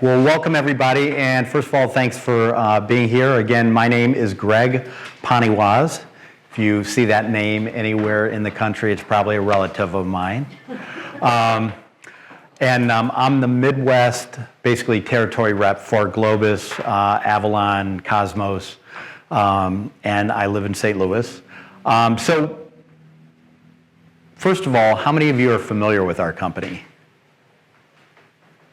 well, welcome everybody, and first of all, thanks for being here. Again, my name is Greg Paniwaz. If you see that name anywhere in the country, it's probably a relative of mine. I'm the Midwest, basically territory rep for Globus, Avalon, Cosmos, and I live in St. Louis. So, first of all, how many of you are familiar with our company?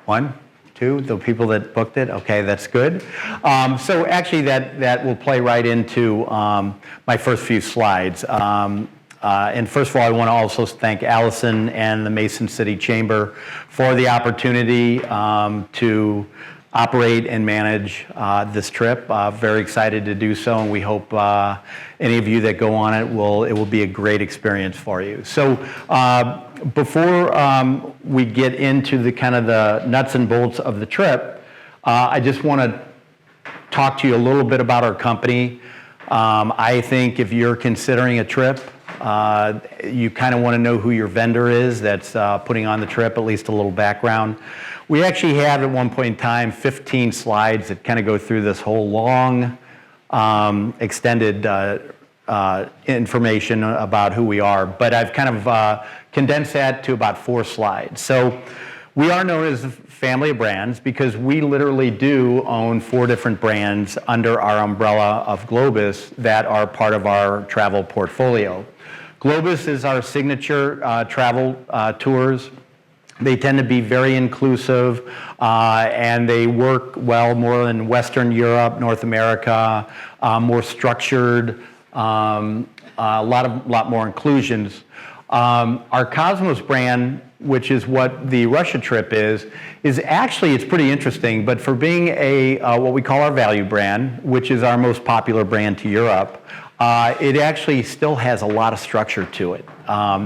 One? Two, the people that booked it? Okay, that's good. So actually that will play right into my first few slides. And first of all, I want to also thank Allison and the Mason City Chamber for the opportunity to operate and manage this trip. Very excited to do so, and we hope any of you that go on it will be a great experience for you. So before we get into the kind of the nuts and bolts of the trip, I just want to talk to you a little bit about our company. I think if you're considering a trip, you kind of want to know who your vendor is that's putting on the trip, at least a little background. We actually have at one point in time 15 slides that kind of go through this whole long, extended information about who we are, but I've kind of condensed that to about 4 slides. So we are known as a family of brands because we literally do own 4 different brands under our umbrella of Globus that are part of our travel portfolio. Globus is our signature travel tours. They tend to be very inclusive, and they work well more in Western Europe, North America, more structured, a lot more inclusions. Our Cosmos brand, which is what the Russia trip is actually, it's pretty interesting, but for being a what we call our value brand, which is our most popular brand to Europe, it actually still has a lot of structure to it.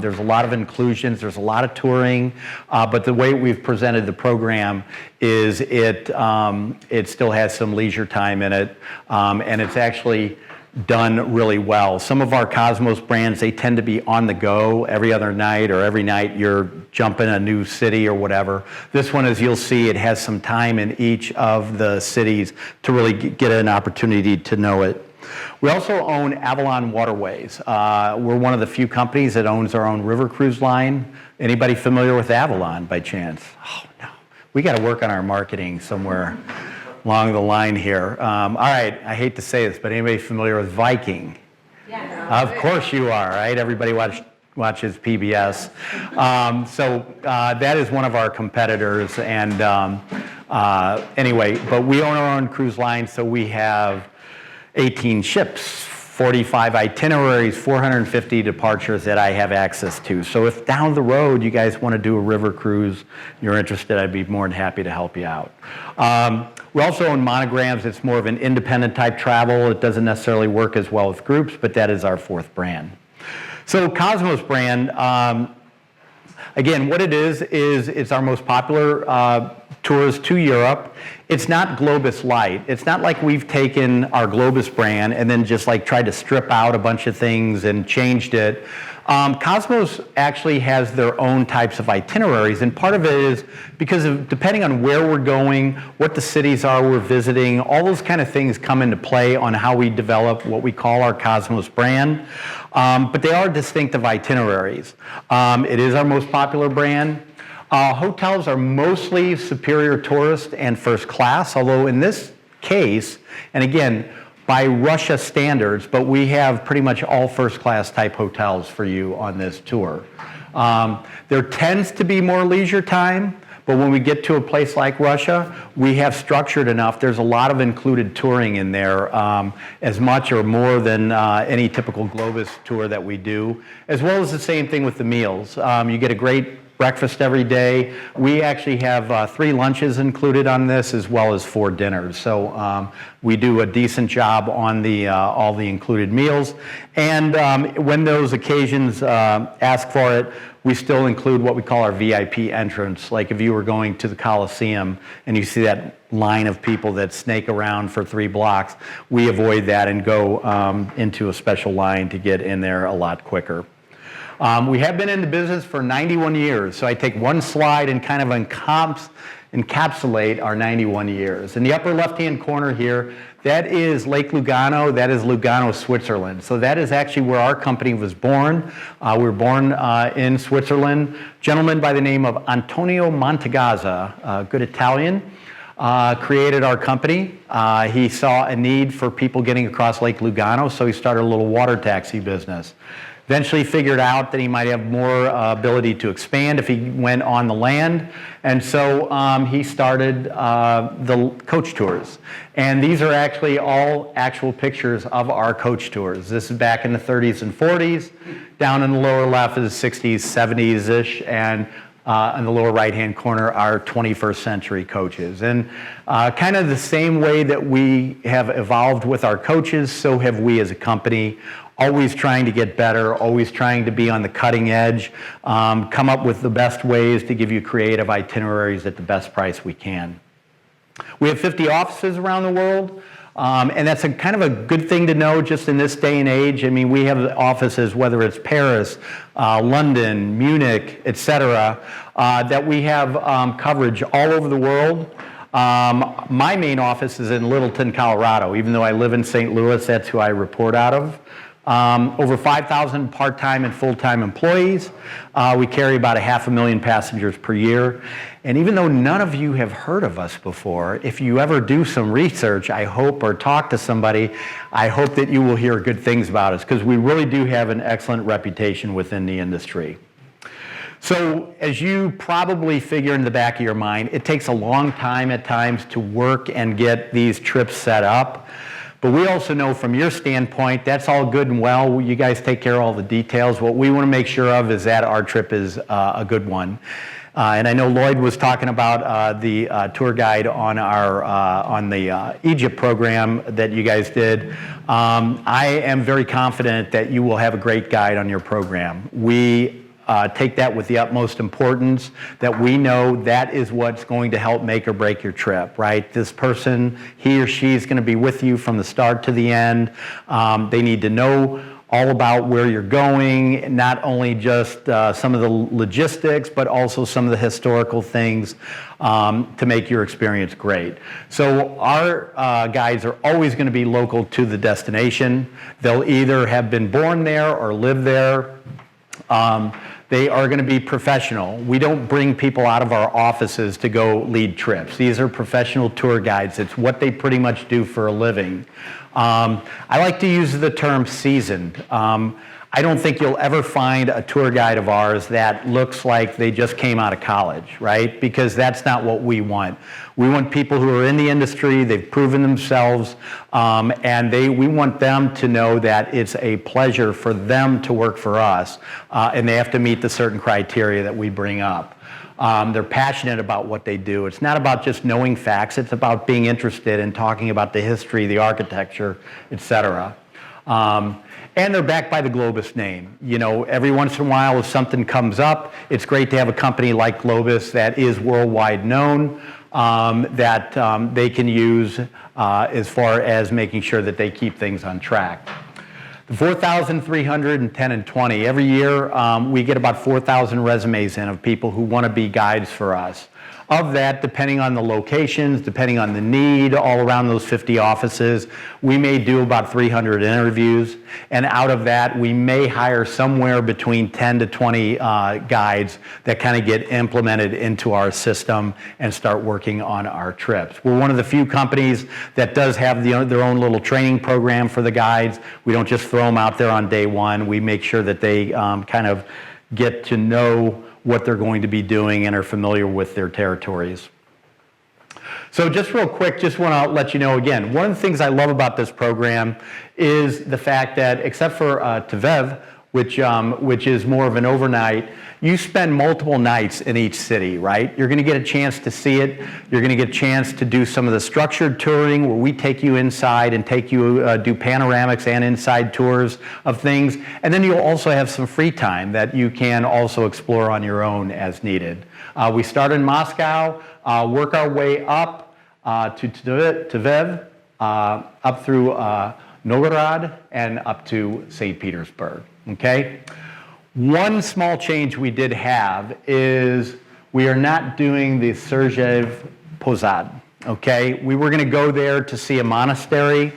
There's a lot of inclusions, there's a lot of touring, but the way we've presented the program is it still has some leisure time in it, and it's actually done really well. Some of our Cosmos brands, they tend to be on the go every other night, or every night you're jumping a new city or whatever. This one, as you'll see, it has some time in each of the cities to really get an opportunity to know it. We also own Avalon Waterways. We're one of the few companies that owns our own river cruise line. Anybody familiar with Avalon by chance? Oh, no. We got to work on our marketing somewhere along the line here. All right, I hate to say this, but anybody familiar with Viking? Yeah. Of course you are, right? Everybody watches PBS. So that is one of our competitors. And anyway, but we own our own cruise line, so we have 18 ships, 45 itineraries, 450 departures that I have access to. So if down the road you guys want to do a river cruise, you're interested, I'd be more than happy to help you out. We also own Monograms. It's more of an independent type travel. It doesn't necessarily work as well with groups, but that is our 4th brand. So Cosmos brand, again, what it is it's our most popular tours to Europe. It's not Globus Light. It's not like we've taken our Globus brand and then just like tried to strip out a bunch of things and changed it. Cosmos actually has their own types of itineraries, and part of it is because of depending on where we're going, what the cities are we're visiting, all those kind of things come into play on how we develop what we call our Cosmos brand. But they are distinctive itineraries. It is our most popular brand. Hotels are mostly superior tourist and first class, although in this case, and again, by Russia standards, but we have pretty much all first class type hotels for you on this tour. There tends to be more leisure time, but when we get to a place like Russia, we have structured enough. There's a lot of included touring in there, as much or more than any typical Globus tour that we do, as well as the same thing with the meals. You get a great breakfast every day. We actually have 3 lunches included on this, as well as 4 dinners. So we do a decent job on the all the included meals. And when those occasions ask for it, we still include what we call our VIP entrance. Like if you were going to the Coliseum and you see that line of people that snake around for 3 blocks, we avoid that and go into a special line to get in there a lot quicker. We have been in the business for 91 years, so I take one slide and kind of encapsulate our 91 years. In the upper left-hand corner here, that is Lake Lugano. That is Lugano, Switzerland. So that is actually where our company was born. We were born in Switzerland. A gentleman by the name of Antonio Montagazza, good Italian, created our company. He saw a need for people getting across Lake Lugano, so he started a little water taxi business. Eventually figured out that he might have more ability to expand if he went on the land, and so he started the coach tours. And these are actually all actual pictures of our coach tours. This is back in the 30s and 40s. Down in the lower left is 60s, 70s-ish, and in the lower right-hand corner are 21st century coaches. And kind of the same way that we have evolved with our coaches, so have we as a company. Always trying to get better, always trying to be on the cutting edge, come up with the best ways to give you creative itineraries at the best price we can. We have 50 offices around the world, and that's a kind of a good thing to know just in this day and age. I mean, we have offices, whether it's Paris, London, Munich, etc., that we have coverage all over the world. My main office is in Littleton, Colorado. Even though I live in St. Louis, that's who I report out of. Over 5,000 part-time and full-time employees. We carry about 500,000 passengers per year. And even though none of you have heard of us before, if you ever do some research, I hope, or talk to somebody, I hope that you will hear good things about us, because we really do have an excellent reputation within the industry. So as you probably figure in the back of your mind, it takes a long time at times to work and get these trips set up. But we also know from your standpoint, that's all good and well. You guys take care of all the details. What we want to make sure of is that our trip is a good one. And I know Lloyd was talking about the tour guide on the Egypt program that you guys did. I am very confident that you will have a great guide on your program. We take that with the utmost importance, that we know that is what's going to help make or break your trip, right? This person, he or she is going to be with you from the start to the end. They need to know all about where you're going, not only just some of the logistics, but also some of the historical things to make your experience great. So our guides are always going to be local to the destination. They'll either have been born there or live there. They are going to be professional. We don't bring people out of our offices to go lead trips. These are professional tour guides. It's what they pretty much do for a living. I like to use the term seasoned. I don't think you'll ever find a tour guide of ours that looks like they just came out of college, right? Because that's not what we want. We want people who are in the industry, they've proven themselves, and we want them to know that it's a pleasure for them to work for us, and they have to meet the certain criteria that we bring up. They're passionate about what they do. It's not about just knowing facts, it's about being interested in talking about the history, the architecture, etc. And they're backed by the Globus name. You know, every once in a while if something comes up, it's great to have a company like Globus that is worldwide known, that they can use as far as making sure that they keep things on track. The 4,310 and 20, every year we get about 4,000 resumes in of people who want to be guides for us. Of that, depending on the locations, depending on the need, all around those 50 offices, we may do about 300 interviews. And out of that, we may hire somewhere between 10 to 20 guides that kind of get implemented into our system and start working on our trips. We're one of the few companies that does have their own little training program for the guides. We don't just throw them out there on day one. We make sure that they kind of get to know what they're going to be doing and are familiar with their territories. So just real quick, just want to let you know again, one of the things I love about this program is the fact that except for Tver, which is more of an overnight, you spend multiple nights in each city, right? You're going to get a chance to see it. You're going to get a chance to do some of the structured touring where we take you inside and take you do panoramics and inside tours of things. And then you'll also have some free time that you can also explore on your own as needed. We start in Moscow, work our way up to Tver, up through Novgorod, and up to St. Petersburg, okay? One small change we did have is we are not doing the Sergev Posad, okay? We were gonna go there to see a monastery.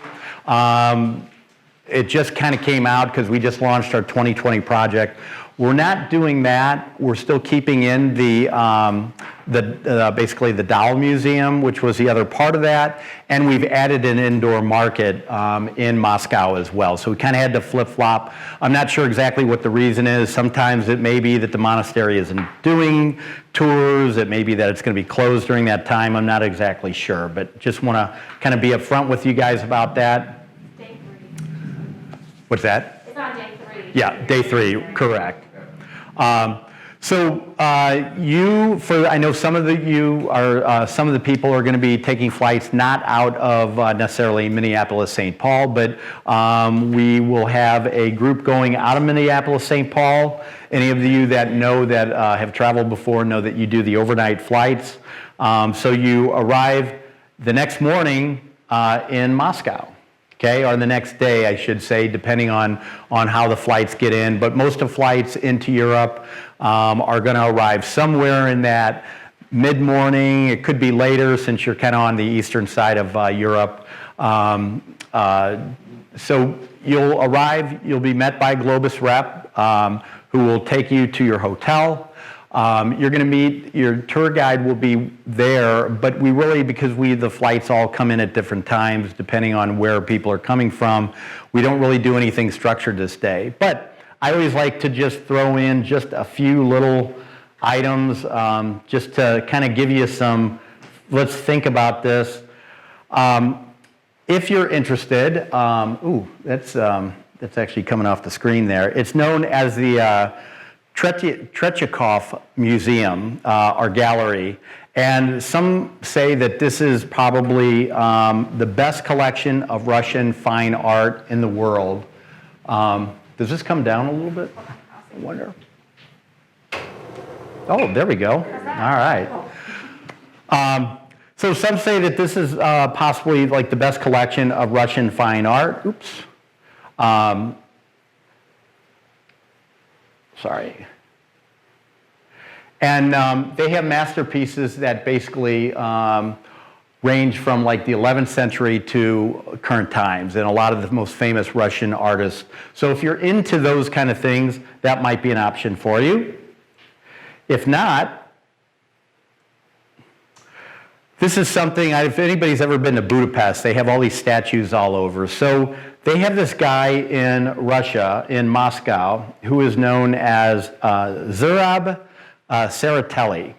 It just kind of came out because we just launched our 2020 project. We're not doing that. We're still keeping in basically the Doll Museum, which was the other part of that, and we've added an indoor market in Moscow as well. So we kind of had to flip-flop. I'm not sure exactly what the reason is. Sometimes it may be that the monastery isn't doing tours. It may be that it's going to be closed during that time. I'm not exactly sure, but just want to kind of be upfront with you guys about that. Day 3. What's that? It's on day 3. Yeah, day 3, correct. I know some of the people are going to be taking flights not out of necessarily Minneapolis, St. Paul, but we will have a group going out of Minneapolis, St. Paul. Any of you that know that have traveled before know that you do the overnight flights. So you arrive the next morning in Moscow. Okay, or the next day, I should say, depending on how the flights get in. But most of flights into Europe are going to arrive somewhere in that mid-morning. It could be later since you're kind of on the eastern side of Europe. So you'll arrive, you'll be met by a Globus rep who will take you to your hotel. You're going to meet, your tour guide will be there, but we really, because the flights all come in at different times, depending on where people are coming from, we don't really do anything structured this day. But I always like to just throw in just a few little items, just to kind of give you some, let's think about this. If you're interested, that's actually coming off the screen there. It's known as the Tretyakov Museum, or gallery, and some say that this is probably the best collection of Russian fine art in the world. Does this come down a little bit? I wonder. Oh, there we go. All right. So some say that this is possibly like the best collection of Russian fine art. Oops. Sorry. And they have masterpieces that basically range from like the 11th century to current times, and a lot of the most famous Russian artists. So if you're into those kind of things, that might be an option for you. If not, this is something, if anybody's ever been to Budapest, they have all these statues all over. So they have this guy in Russia, in Moscow, who is known as Zurab Tsereteli,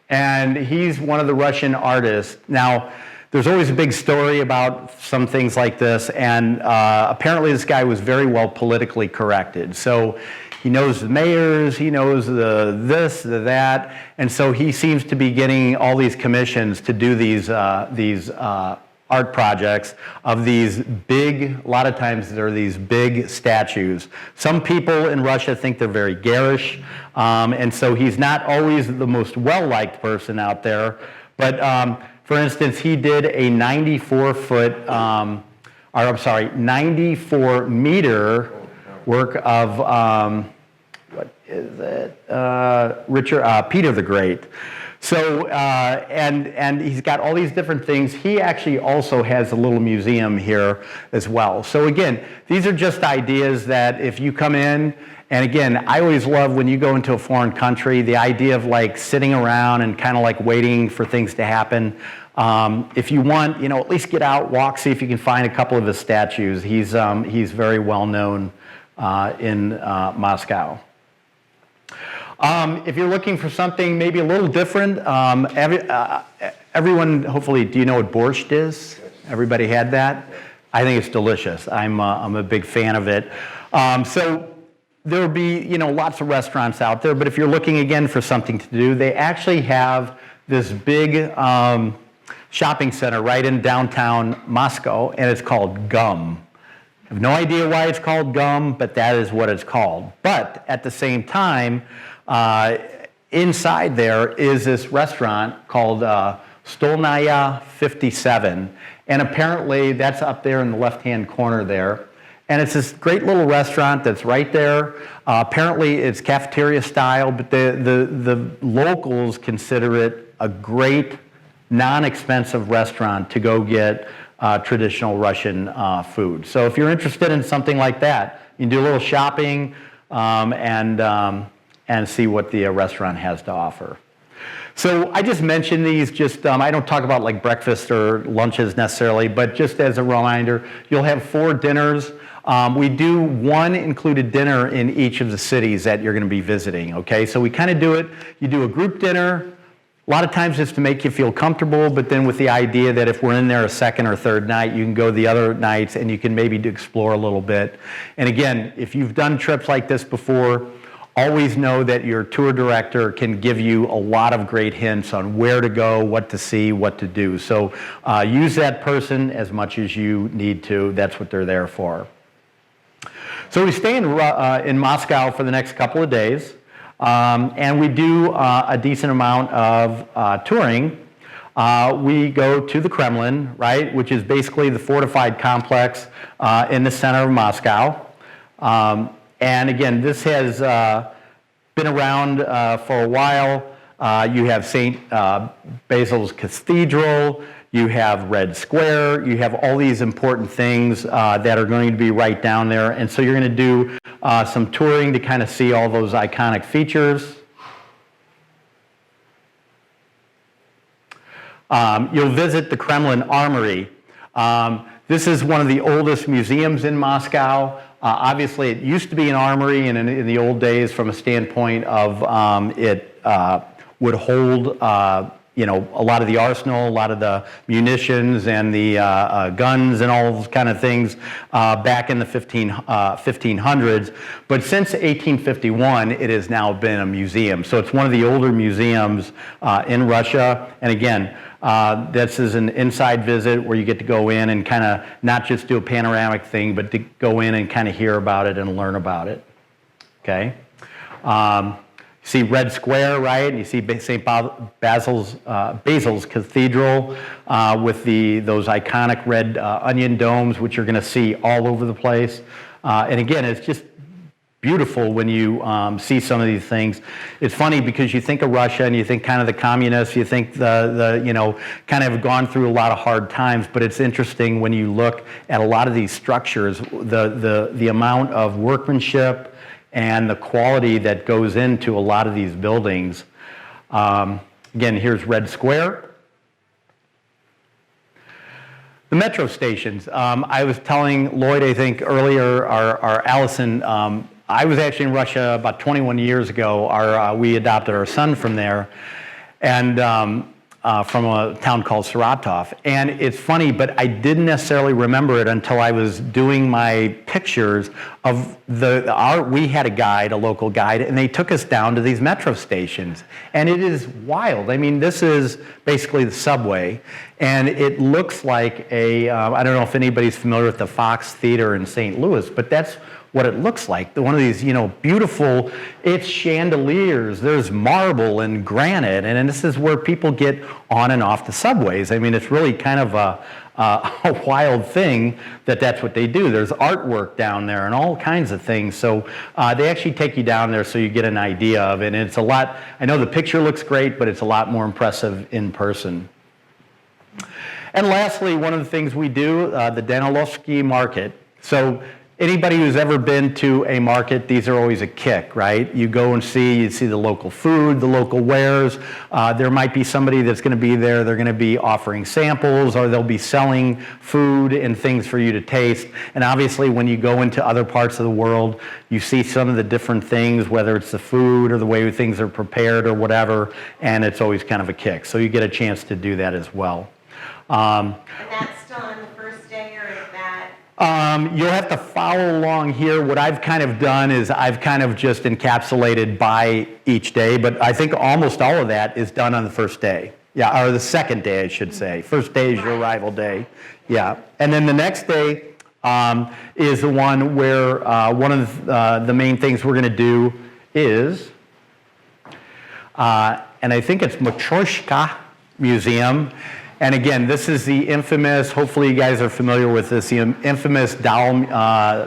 and he's one of the Russian artists. Now, there's always a big story about some things like this, and apparently this guy was very well politically corrected. So he knows the mayors, he knows the this, the that, and so he seems to be getting all these commissions to do these art projects of these big, a lot of times they're these big statues. Some people in Russia think they're very garish, and so he's not always the most well-liked person out there. But for instance, he did a 94-meter work of, what is it? Peter the Great. So, and he's got all these different things. He actually also has a little museum here as well. So again, these are just ideas that if you come in, and again, I always love when you go into a foreign country, the idea of like sitting around and kind of like waiting for things to happen. If you want, at least get out, walk, see if you can find a couple of his statues. He's very well known in Moscow. If you're looking for something maybe a little different, everyone, hopefully, do you know what borscht is? Everybody had that? I think it's delicious. I'm a big fan of it. So there'll be, lots of restaurants out there, but if you're looking again for something to do, they actually have this big shopping center right in downtown Moscow, and it's called GUM. I have no idea why it's called GUM, but that is what it's called. But at the same time, inside there is this restaurant called Stolnaya 57, and apparently that's up there in the left-hand corner there. And it's this great little restaurant that's right there. Apparently, it's cafeteria style, but the locals consider it a great, non-expensive restaurant to go get traditional Russian food. So if you're interested in something like that, you can do a little shopping and see what the restaurant has to offer. So I just mentioned these, I don't talk about like breakfast or lunches necessarily, but just as a reminder, you'll have 4 dinners. We do 1 included dinner in each of the cities that you're going to be visiting, okay? So we kind of do it, you do a group dinner. A lot of times it's to make you feel comfortable, but then with the idea that if we're in there a second or third night, you can go the other nights and you can maybe explore a little bit. And again, if you've done trips like this before, always know that your tour director can give you a lot of great hints on where to go, what to see, what to do. So use that person as much as you need to. That's what they're there for. So we stay in Moscow for the next couple of days, and we do a decent amount of touring. We go to the Kremlin, right, which is basically the fortified complex in the center of Moscow. And again, this has been around for a while. You have St. Basil's Cathedral, you have Red Square, you have all these important things that are going to be right down there. And so you're going to do some touring to kind of see all those iconic features. You'll visit the Kremlin Armory. This is one of the oldest museums in Moscow. Obviously, it used to be an armory, and in the old days, from a standpoint of it would hold, a lot of the arsenal, a lot of the munitions and the guns and all those kind of things back in the 1500s. But since 1851, it has now been a museum. So it's one of the older museums in Russia. And again, this is an inside visit where you get to go in and kind of not just do a panoramic thing, but to go in and kind of hear about it and learn about it. Okay? You see Red Square, right? And you see St. Basil's Cathedral with those iconic red onion domes, which you're going to see all over the place. And again, it's just beautiful when you see some of these things. It's funny because you think of Russia and you think kind of the communists, you think the kind of gone through a lot of hard times, but it's interesting when you look at a lot of these structures, the amount of workmanship and the quality that goes into a lot of these buildings. Again, here's Red Square. The metro stations. I was telling Lloyd, I think earlier, or Allison, I was actually in Russia about 21 years ago. We adopted our son from there, and from a town called Saratov. And it's funny, but I didn't necessarily remember it until I was doing my pictures of we had a guide, a local guide, and they took us down to these metro stations. And it is wild. I mean, this is basically the subway, and it looks like I don't know if anybody's familiar with the Fox Theater in St. Louis, but that's what it looks like. One of these, beautiful, it's chandeliers, there's marble and granite, and this is where people get on and off the subways. I mean, it's really kind of a wild thing that's what they do. There's artwork down there and all kinds of things. So they actually take you down there so you get an idea of it. And it's a lot, I know the picture looks great, but it's a lot more impressive in person. And lastly, one of the things we do, the Danilovsky Market. So anybody who's ever been to a market, these are always a kick, right? You go and you see the local food, the local wares. There might be somebody that's going to be there. They're going to be offering samples, or they'll be selling food and things for you to taste. And obviously, when you go into other parts of the world, you see some of the different things, whether it's the food or the way things are prepared or whatever, and it's always kind of a kick. So you get a chance to do that as well. And that's still on the first day, or is that? You'll have to follow along here. What I've kind of done is I've kind of just encapsulated by each day, but I think almost all of that is done on the first day. Yeah, or the second day, I should say. First day is your arrival day. Yeah. And then the next day is the one where one of the main things we're going to do is, and I think it's Matryoshka Museum. And again, this is the infamous, hopefully you guys are familiar with this, the infamous dowel,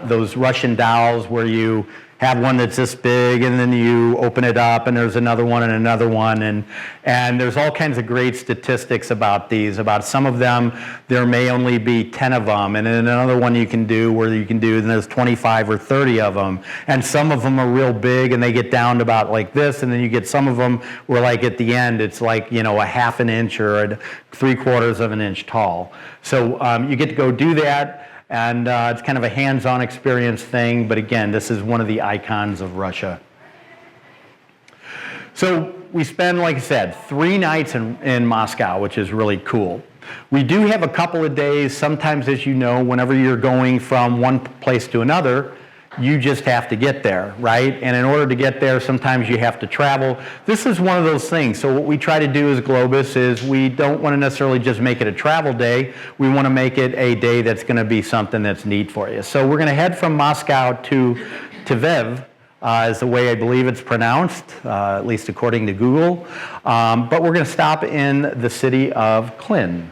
those Russian dowels where you have one that's this big and then you open it up and there's another one and another one. And there's all kinds of great statistics about these. About some of them, there may only be 10 of them. And then another one you can do where you can do, and there's 25 or 30 of them. And some of them are real big and they get down to about like this. And then you get some of them where like at the end, it's like, you know, a half an inch or a 3/4 of an inch tall. So you get to go do that. And it's kind of a hands-on experience thing, but again, this is one of the icons of Russia. So we spend, like I said, 3 nights in Moscow, which is really cool. We do have a couple of days, sometimes as you know, whenever you're going from one place to another, you just have to get there, right? And in order to get there, sometimes you have to travel. This is one of those things. So what we try to do as Globus is we don't want to necessarily just make it a travel day. We want to make it a day that's going to be something that's neat for you. So we're going to head from Moscow to Tver, is the way I believe it's pronounced, at least according to Google. But we're going to stop in the city of Klin.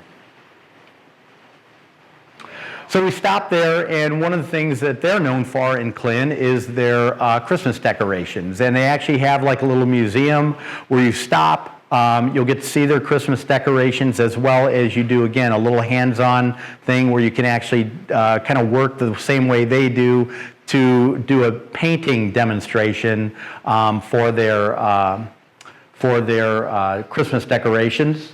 So we stopped there, and one of the things that they're known for in Klin is their Christmas decorations. And they actually have like a little museum where you stop. You'll get to see their Christmas decorations, as well as you do, again, a little hands-on thing where you can actually kind of work the same way they do to do a painting demonstration for their Christmas decorations.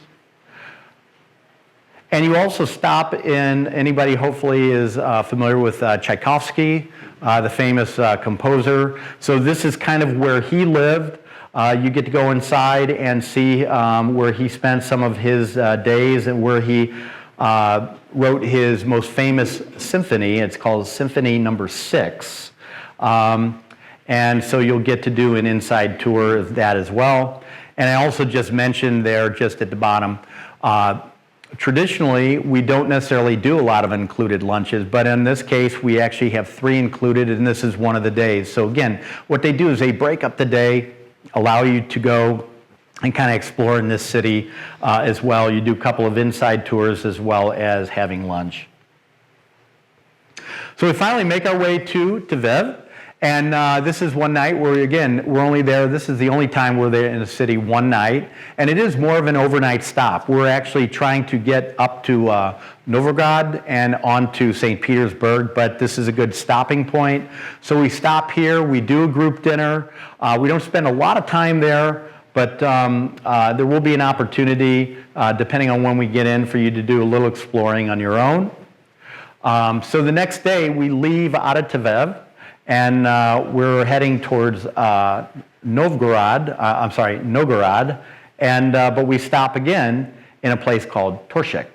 And you also stop in, anybody hopefully is familiar with Tchaikovsky, the famous composer. So this is kind of where he lived. You get to go inside and see where he spent some of his days and where he wrote his most famous symphony. It's called Symphony No. 6. And so you'll get to do an inside tour of that as well. And I also just mentioned there, just at the bottom, traditionally, we don't necessarily do a lot of included lunches, but in this case, we actually have 3 included, and this is one of the days. So again, what they do is they break up the day, allow you to go and kind of explore in this city as well. You do a couple of inside tours as well as having lunch. So we finally make our way to Tver. And this is one night where, again, we're only there. This is the only time we're there in the city one night. And it is more of an overnight stop. We're actually trying to get up to Novgorod and on to St. Petersburg, but this is a good stopping point. So we stop here. We do a group dinner. We don't spend a lot of time there, but there will be an opportunity, depending on when we get in, for you to do a little exploring on your own. So the next day, we leave out of Tver. And we're heading towards Novgorod, and but we stop again in a place called Torshik.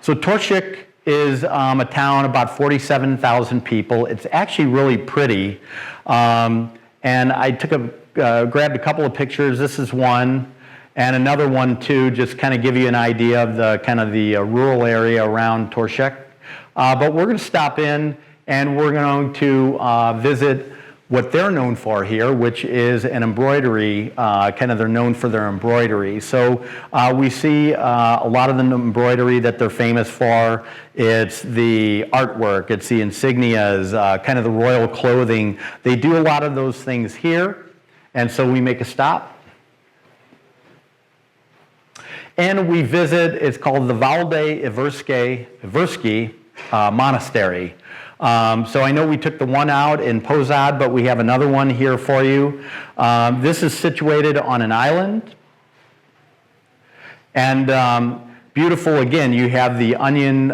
So Torshik is a town about 47,000 people. It's actually really pretty, and I grabbed a couple of pictures. This is one, and another one too, just kind of give you an idea of the kind of the rural area around Torshik. But we're going to stop in and we're going to visit what they're known for here, which is an embroidery, kind of they're known for their embroidery. So we see a lot of the embroidery that they're famous for. It's the artwork, it's the insignias, kind of the royal clothing. They do a lot of those things here, and so we make a stop. And we visit, it's called the Valde-Iversky Monastery. So I know we took the one out in Pozad, but we have another one here for you. This is situated on an island. And beautiful, again, you have the onion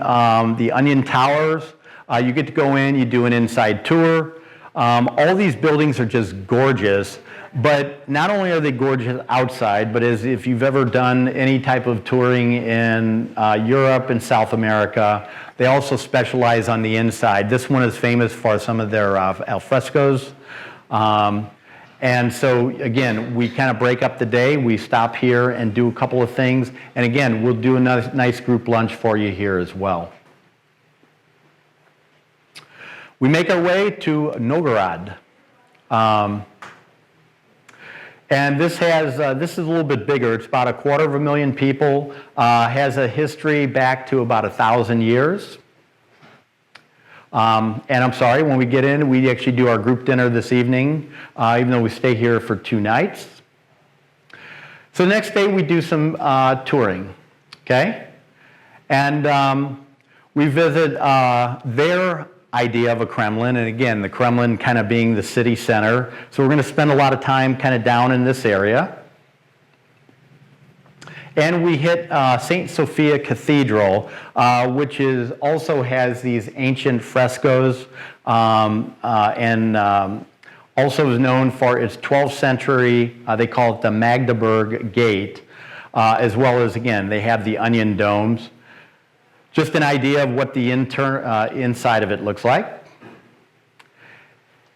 towers. You get to go in, you do an inside tour. All these buildings are just gorgeous. But not only are they gorgeous outside, but as if you've ever done any type of touring in Europe and South America, they also specialize on the inside. This one is famous for some of their alfrescos. And so, again, we kind of break up the day. We stop here and do a couple of things. And again, we'll do a nice group lunch for you here as well. We make our way to Novgorod. And this is a little bit bigger. It's about 250,000 people. Has a history back to about 1,000 years. And I'm sorry, when we get in, we actually do our group dinner this evening, even though we stay here for 2 nights. So the next day we do some touring, okay? And we visit their idea of a Kremlin, and again, the Kremlin kind of being the city center. So we're going to spend a lot of time kind of down in this area. And we hit St. Sophia Cathedral, which also has these ancient frescoes and also is known for its 12th century, they call it the Magdeburg Gate, as well as, again, they have the onion domes. Just an idea of what the inside of it looks like.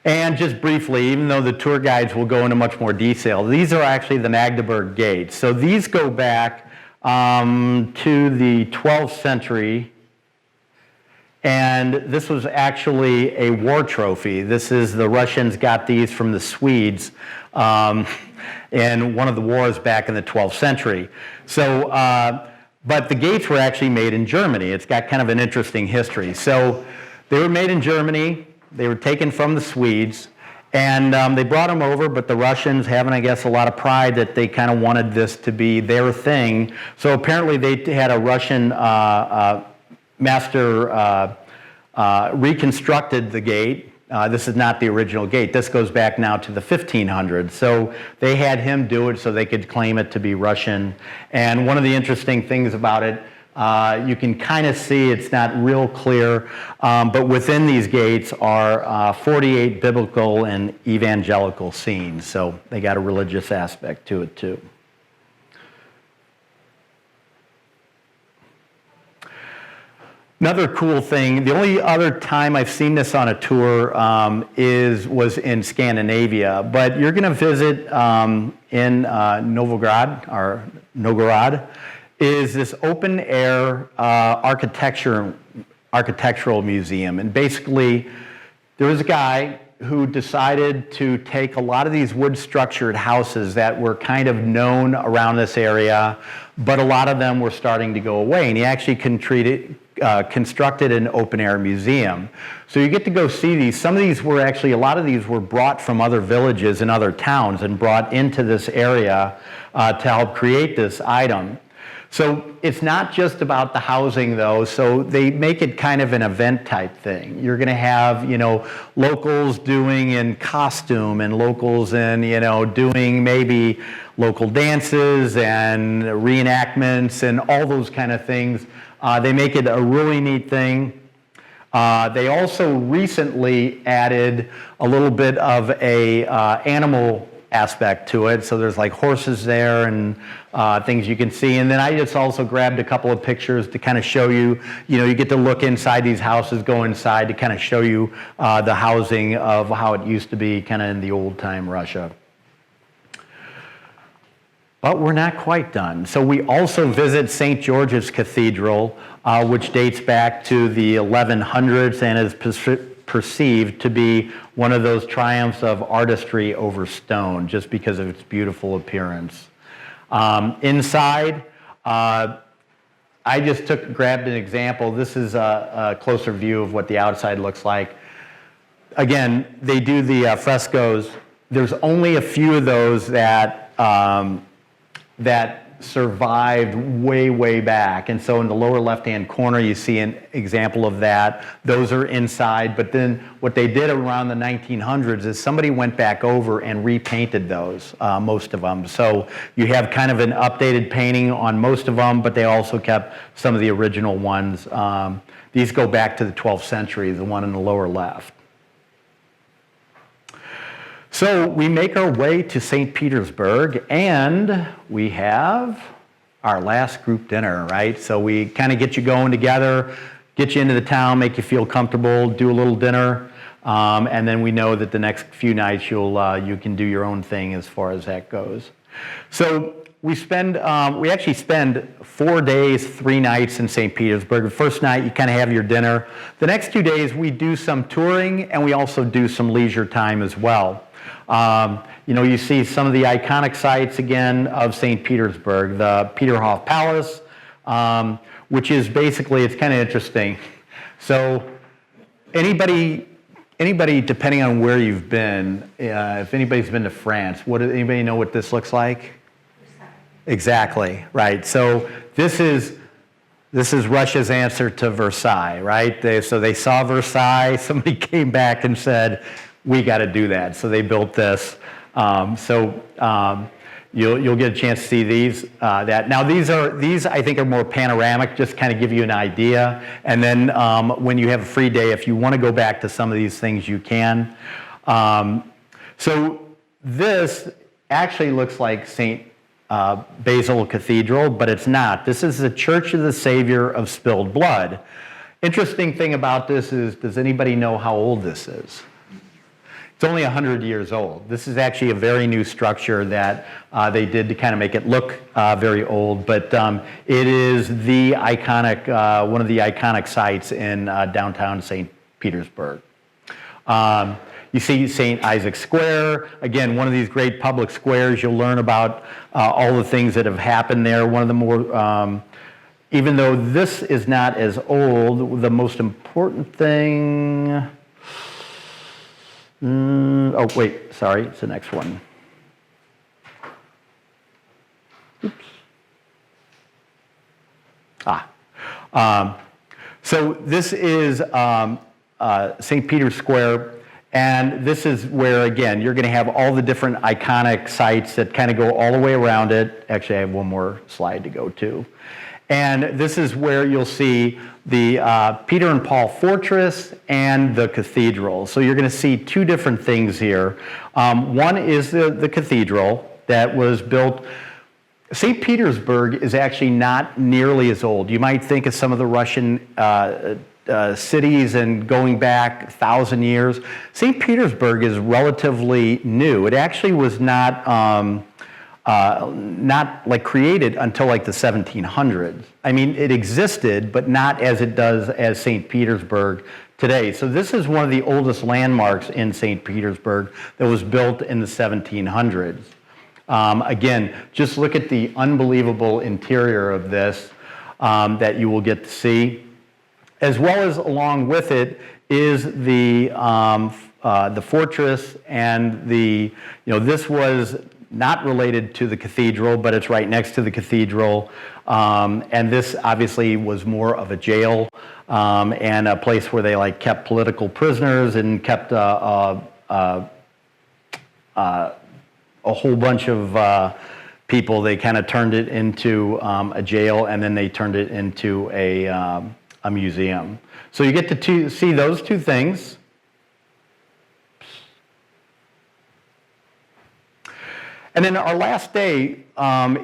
And just briefly, even though the tour guides will go into much more detail, these are actually the Magdeburg Gates. So these go back to the 12th century, and this was actually a war trophy. The Russians got these from the Swedes in one of the wars back in the 12th century. So, but the gates were actually made in Germany. It's got kind of an interesting history. So they were made in Germany. They were taken from the Swedes, and they brought them over, but the Russians, having, I guess, a lot of pride that they kind of wanted this to be their thing. So apparently they had a Russian master reconstructed the gate. This is not the original gate. This goes back now to the 1500s. So they had him do it so they could claim it to be Russian. And one of the interesting things about it, you can kind of see, it's not real clear, but within these gates are 48 biblical and evangelical scenes. So they got a religious aspect to it too. Another cool thing, the only other time I've seen this on a tour was in Scandinavia, but you're going to visit in Novgorod, is this open air architectural museum. And basically, there was a guy who decided to take a lot of these wood structured houses that were kind of known around this area, but a lot of them were starting to go away. And he actually constructed an open air museum. So you get to go see these. Some of these were actually, a lot of these were brought from other villages and other towns and brought into this area to help create this item. So it's not just about the housing though, so they make it kind of an event type thing. You're going to have, locals doing in costume and locals in, doing maybe local dances and reenactments and all those kind of things. They make it a really neat thing. They also recently added a little bit of a animal aspect to it. So there's like horses there and things you can see. And then I just also grabbed a couple of pictures to kind of show you, you get to look inside these houses, go inside to kind of show you the housing of how it used to be kind of in the old time Russia. But we're not quite done. So we also visit St. George's Cathedral, which dates back to the 1100s and is perceived to be one of those triumphs of artistry over stone, just because of its beautiful appearance. Inside, I just grabbed an example. This is a closer view of what the outside looks like. Again, they do the frescoes. There's only a few of those that survived way, way back. And so in the lower left-hand corner, you see an example of that. Those are inside. But then what they did around the 1900s is somebody went back over and repainted those, most of them. So you have kind of an updated painting on most of them, but they also kept some of the original ones. These go back to the 12th century, the one in the lower left. So we make our way to St. Petersburg, and we have our last group dinner, right? So we kind of get you going together, get you into the town, make you feel comfortable, do a little dinner, and then we know that the next few nights you can do your own thing as far as that goes. So we actually spend 4 days, 3 nights in St. Petersburg. The first night you kind of have your dinner. The next 2 days we do some touring, and we also do some leisure time as well. You see some of the iconic sites again of St. Petersburg, the Peterhof Palace, which is basically, it's kind of interesting. So anybody, depending on where you've been, if anybody's been to France, anybody know what this looks like? Exactly, right. So this is Russia's answer to Versailles, right? So they saw Versailles, somebody came back and said, we got to do that. So they built this. You'll get a chance to see these. Now these I think are more panoramic, just kind of give you an idea. And then when you have a free day, if you want to go back to some of these things, you can. So this actually looks like St. Basil Cathedral, but it's not. This is the Church of the Savior of Spilled Blood. Interesting thing about this is, does anybody know how old this is? It's only 100 years old. This is actually a very new structure that they did to kind of make it look very old, but it is the iconic, one of the iconic sites in downtown St. Petersburg. You see St. Isaac Square, again, one of these great public squares. You'll learn about all the things that have happened there. One of the more, even though this is not as old, the most important thing, oh wait, sorry, it's the next one. Oops. So this is St. Peter's Square. And this is where, again, you're going to have all the different iconic sites that kind of go all the way around it. Actually, I have one more slide to go to. And this is where you'll see the Peter and Paul Fortress and the cathedral. So you're going to see two different things here. One is the cathedral that was built. St. Petersburg is actually not nearly as old. You might think of some of the Russian cities and going back 1,000 years. St. Petersburg is relatively new. It actually was not like created until like the 1700s. I mean, it existed, but not as it does as St. Petersburg today. So this is one of the oldest landmarks in St. Petersburg that was built in the 1700s. Again, just look at the unbelievable interior of this that you will get to see. As well as along with it is the fortress and this was not related to the cathedral, but it's right next to the cathedral. And this obviously was more of a jail and a place where they like kept political prisoners and kept a whole bunch of people. They kind of turned it into a jail, and then they turned it into a museum. So you get to see those two things. And then our last day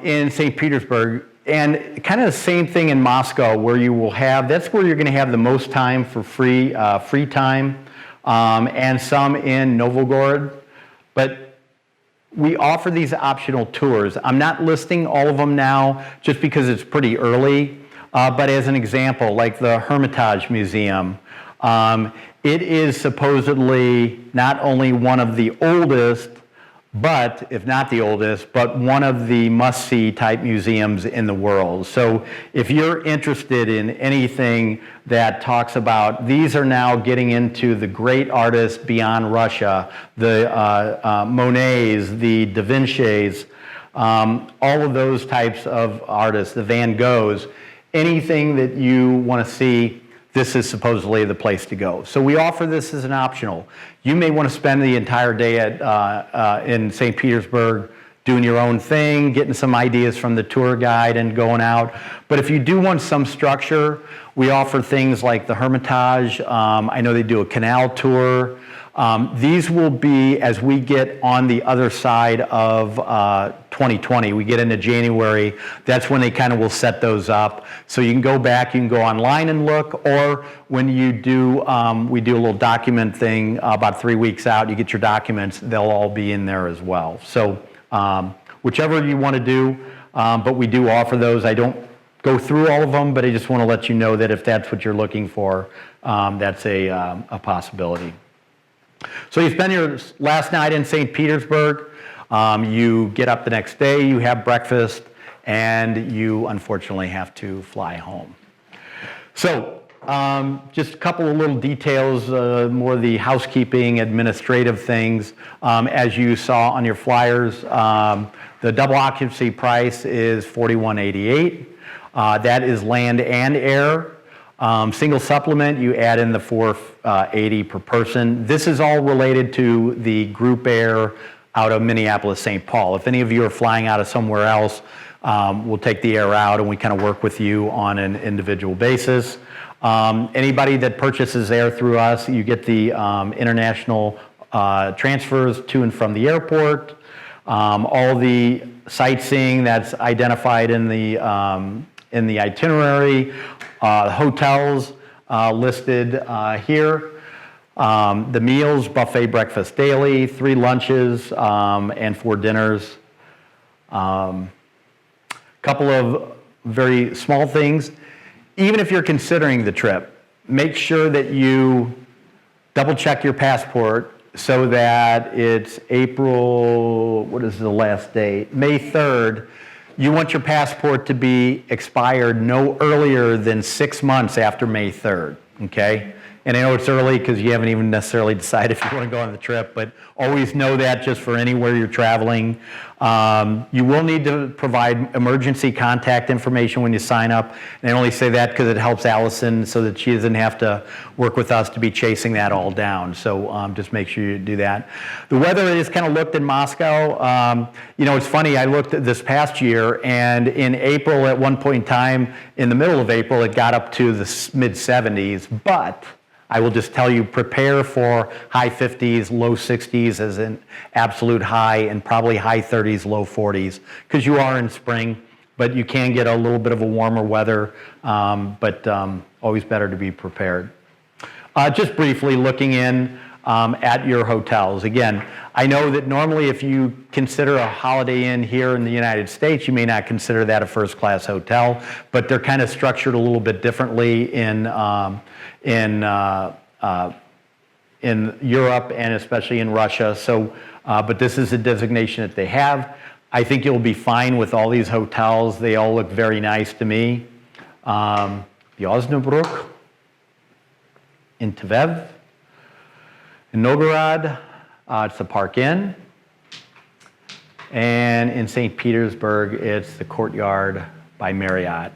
in St. Petersburg, and kind of the same thing in Moscow, where you will have, that's where you're going to have the most time for free time, and some in Novgorod. But we offer these optional tours. I'm not listing all of them now just because it's pretty early. But as an example, like the Hermitage Museum, it is supposedly not only one of the oldest, but if not the oldest, but one of the must-see type museums in the world. So if you're interested in anything that talks about, these are now getting into the great artists beyond Russia, the Monets, the Da Vinci's, all of those types of artists, the Van Goghs, anything that you want to see, this is supposedly the place to go. So we offer this as an optional. You may want to spend the entire day in St. Petersburg doing your own thing, getting some ideas from the tour guide and going out. But if you do want some structure, we offer things like the Hermitage. I know they do a canal tour. These will be, as we get on the other side of 2020, we get into January, that's when they kind of will set those up. So you can go back, you can go online and look, or when you do, we do a little document thing about 3 weeks out, you get your documents, they'll all be in there as well. So whichever you want to do, but we do offer those. I don't go through all of them, but I just want to let you know that if that's what you're looking for, that's a possibility. So you spend your last night in St. Petersburg, you get up the next day, you have breakfast, and you unfortunately have to fly home. So just a couple of little details, more the housekeeping, administrative things. As you saw on your flyers, the double occupancy price is $41.88. That is land and air. Single supplement, you add in the $480 per person. This is all related to the group air out of Minneapolis, St. Paul. If any of you are flying out of somewhere else, we'll take the air out and we kind of work with you on an individual basis. Anybody that purchases air through us, you get the international transfers to and from the airport. All the sightseeing that's identified in the itinerary, hotels listed here. The meals, buffet breakfast daily, 3 lunches, and 4 dinners. Couple of very small things. Even if you're considering the trip, make sure that you double check your passport so that it's April, what is the last date? May 3rd. You want your passport to be expired no earlier than 6 months after May 3rd, okay? And I know it's early because you haven't even necessarily decided if you want to go on the trip, but always know that just for anywhere you're traveling. You will need to provide emergency contact information when you sign up. And I only say that because it helps Allison so that she doesn't have to work with us to be chasing that all down. So just make sure you do that. The weather is kind of looked in Moscow. You know, it's funny, I looked at this past year, and in April, at one point in time, in the middle of April, it got up to the mid-70s, but I will just tell you, prepare for high 50s, low 60s as an absolute high, and probably high 30s, low 40s, because you are in spring, but you can get a little bit of a warmer weather, but always better to be prepared. Just briefly looking in at your hotels. Again, I know that normally if you consider a Holiday Inn here in the United States, you may not consider that a first-class hotel, but they're kind of structured a little bit differently in Europe and especially in Russia. So, but this is a designation that they have. I think you'll be fine with all these hotels. They all look very nice to me. The Osnabrück in Tver. In Novgorod, it's the Park Inn. And in St. Petersburg, it's the Courtyard by Marriott.